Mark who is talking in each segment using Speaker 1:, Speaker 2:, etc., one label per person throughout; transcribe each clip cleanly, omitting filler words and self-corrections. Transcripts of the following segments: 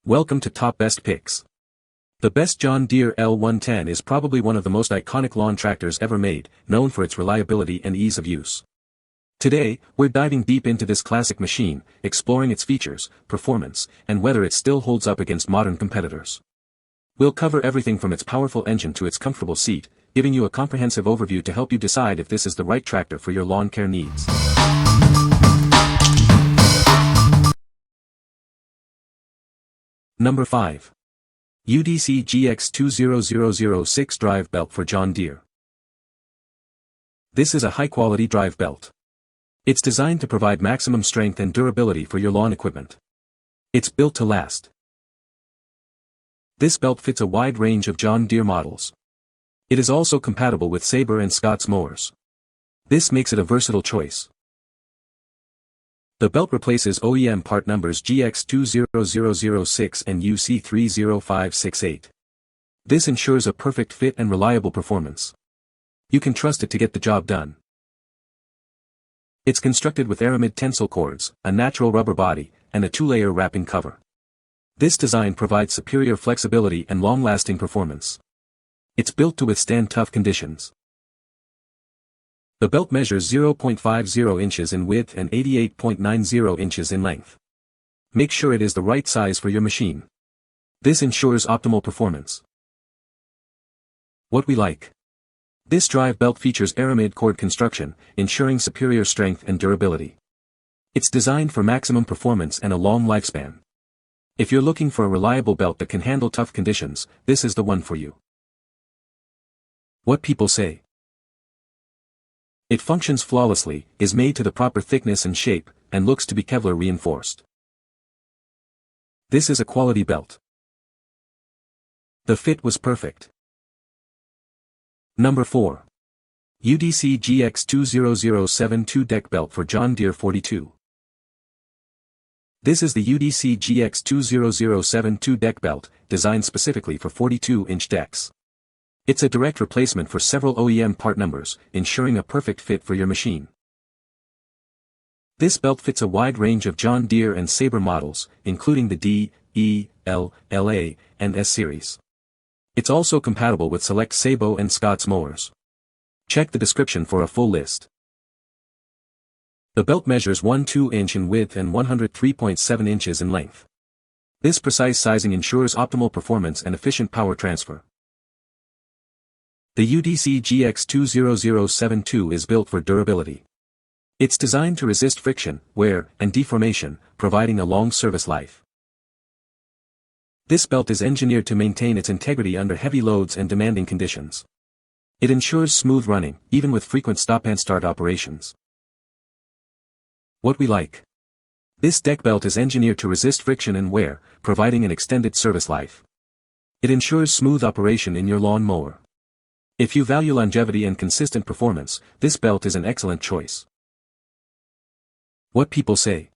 Speaker 1: Welcome to Top Best Picks. The best John Deere L110 is probably one of the most iconic lawn tractors ever made, known for its reliability and ease of use. Today, we're diving deep into this classic machine, exploring its features, performance, and whether it still holds up against modern competitors. We'll cover everything from its powerful engine to its comfortable seat, giving you a comprehensive overview to help you decide if this is the right tractor for your lawn care needs. Number 5. UDC GX20006 Drive Belt for John Deere. This is a high-quality drive belt. It's designed to provide maximum strength and durability for your lawn equipment. It's built to last. This belt fits a wide range of John Deere models. It is also compatible with Sabre and Scott's mowers. This makes it a versatile choice. The belt replaces OEM part numbers GX20006 and UC30568. This ensures a perfect fit and reliable performance. You can trust it to get the job done. It's constructed with aramid tensile cords, a natural rubber body, and a two-layer wrapping cover. This design provides superior flexibility and long-lasting performance. It's built to withstand tough conditions. The belt measures 0.50 inches in width and 88.90 inches in length. Make sure it is the right size for your machine. This ensures optimal performance. What we like. This drive belt features aramid cord construction, ensuring superior strength and durability. It's designed for maximum performance and a long lifespan. If you're looking for a reliable belt that can handle tough conditions, this is the one for you. What people say. It functions flawlessly, is made to the proper thickness and shape, and looks to be Kevlar reinforced. This is a quality belt. The fit was perfect. Number 4. UDC GX20072 Deck Belt for John Deere 42. This is the UDC GX20072 Deck Belt, designed specifically for 42-inch decks. It's a direct replacement for several OEM part numbers, ensuring a perfect fit for your machine. This belt fits a wide range of John Deere and Sabre models, including the D, E, L, LA, and S series. It's also compatible with select Sabre and Scott's mowers. Check the description for a full list. The belt measures 1.2 inch in width and 103.7 inches in length. This precise sizing ensures optimal performance and efficient power transfer. The UDC GX20072 is built for durability. It's designed to resist friction, wear, and deformation, providing a long service life. This belt is engineered to maintain its integrity under heavy loads and demanding conditions. It ensures smooth running, even with frequent stop-and-start operations. What we like. This deck belt is engineered to resist friction and wear, providing an extended service life. It ensures smooth operation in your lawn mower. If you value longevity and consistent performance, this belt is an excellent choice. What people say.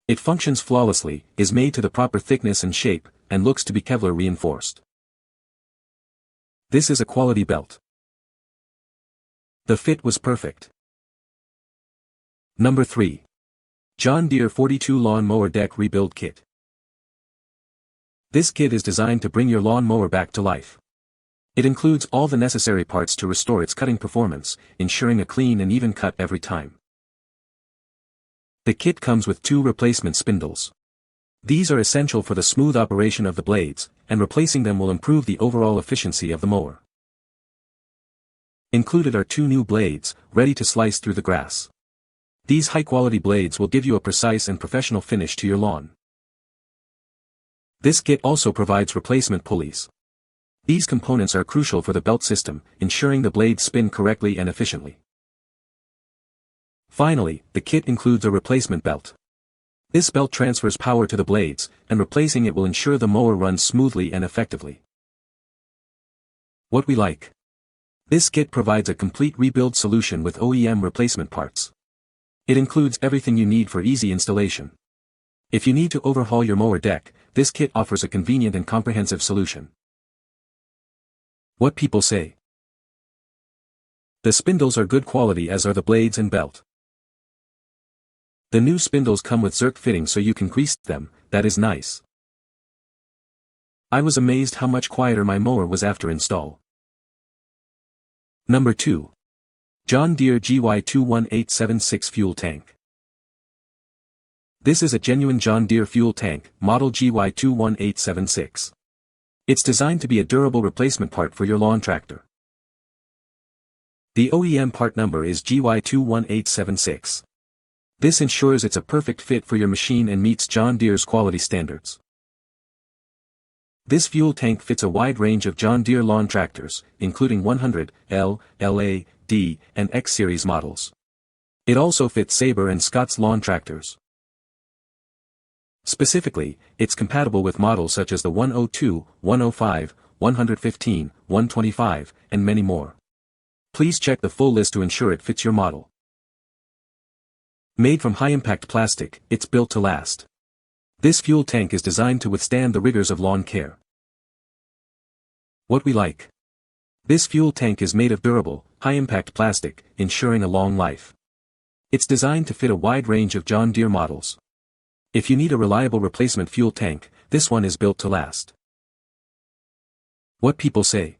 Speaker 1: It functions flawlessly, is made to the proper thickness and shape, and looks to be Kevlar reinforced. This is a quality belt. The fit was perfect. Number 3. John Deere 42 Lawn Mower Deck Rebuild Kit. This kit is designed to bring your lawn mower back to life. It includes all the necessary parts to restore its cutting performance, ensuring a clean and even cut every time. The kit comes with 2 replacement spindles. These are essential for the smooth operation of the blades, and replacing them will improve the overall efficiency of the mower. Included are 2 new blades, ready to slice through the grass. These high-quality blades will give you a precise and professional finish to your lawn. This kit also provides replacement pulleys. These components are crucial for the belt system, ensuring the blades spin correctly and efficiently. Finally, the kit includes a replacement belt. This belt transfers power to the blades, and replacing it will ensure the mower runs smoothly and effectively. What we like. This kit provides a complete rebuild solution with OEM replacement parts. It includes everything you need for easy installation. If you need to overhaul your mower deck, this kit offers a convenient and comprehensive solution. What people say. The spindles are good quality, as are the blades and belt. The new spindles come with Zerk fittings so you can grease them, that is nice. I was amazed how much quieter my mower was after install. Number 2. John Deere GY21876 Fuel Tank. This is a genuine John Deere fuel tank, model GY21876. It's designed to be a durable replacement part for your lawn tractor. The OEM part number is GY21876. This ensures it's a perfect fit for your machine and meets John Deere's quality standards. This fuel tank fits a wide range of John Deere lawn tractors, including 100, L, LA, D, and X series models. It also fits Sabre and Scott's lawn tractors. Specifically, it's compatible with models such as the 102, 105, 115, 125, and many more. Please check the full list to ensure it fits your model. Made from high-impact plastic, it's built to last. This fuel tank is designed to withstand the rigors of lawn care. What we like. This fuel tank is made of durable, high-impact plastic, ensuring a long life. It's designed to fit a wide range of John Deere models. If you need a reliable replacement fuel tank, this one is built to last. What people say.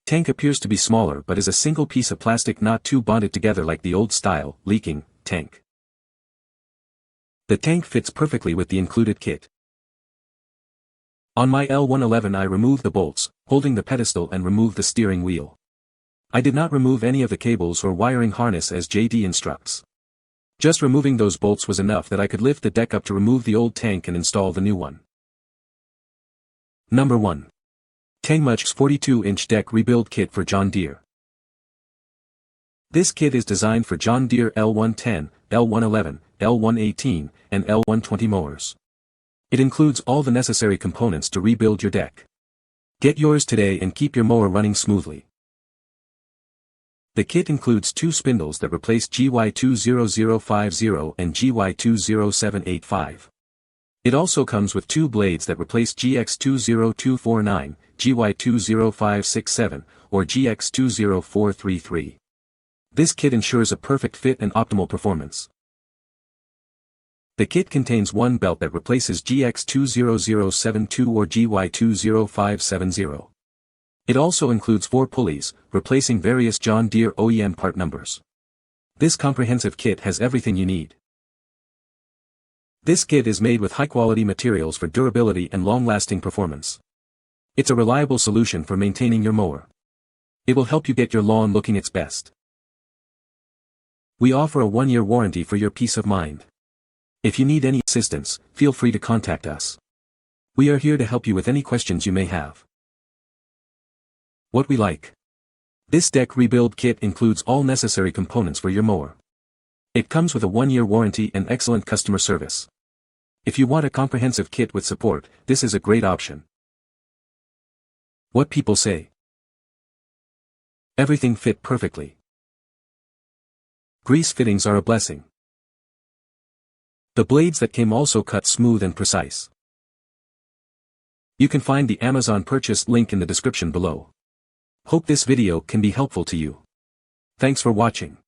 Speaker 1: Tank appears to be smaller but is a single piece of plastic, not too bonded together like the old style, leaking, tank. The tank fits perfectly with the included kit. On my L111 I removed the bolts, holding the pedestal, and removed the steering wheel. I did not remove any of the cables or wiring harness as JD instructs. Just removing those bolts was enough that I could lift the deck up to remove the old tank and install the new one. Number 1. TENGMUJX 42-inch deck rebuild kit for John Deere. This kit is designed for John Deere L110, L111, L118, and L120 mowers. It includes all the necessary components to rebuild your deck. Get yours today and keep your mower running smoothly. The kit includes 2 spindles that replace GY20050 and GY20785. It also comes with 2 blades that replace GX20249, GY20567, or GX20433. This kit ensures a perfect fit and optimal performance. The kit contains 1 belt that replaces GX20072 or GY20570. It also includes 4 pulleys, replacing various John Deere OEM part numbers. This comprehensive kit has everything you need. This kit is made with high-quality materials for durability and long-lasting performance. It's a reliable solution for maintaining your mower. It will help you get your lawn looking its best. We offer a 1-year warranty for your peace of mind. If you need any assistance, feel free to contact us. We are here to help you with any questions you may have. What we like. This deck rebuild kit includes all necessary components for your mower. It comes with a 1-year warranty and excellent customer service. If you want a comprehensive kit with support, this is a great option. What people say. Everything fit perfectly. Grease fittings are a blessing. The blades that came also cut smooth and precise. You can find the Amazon purchase link in the description below. Hope this video can be helpful to you. Thanks for watching.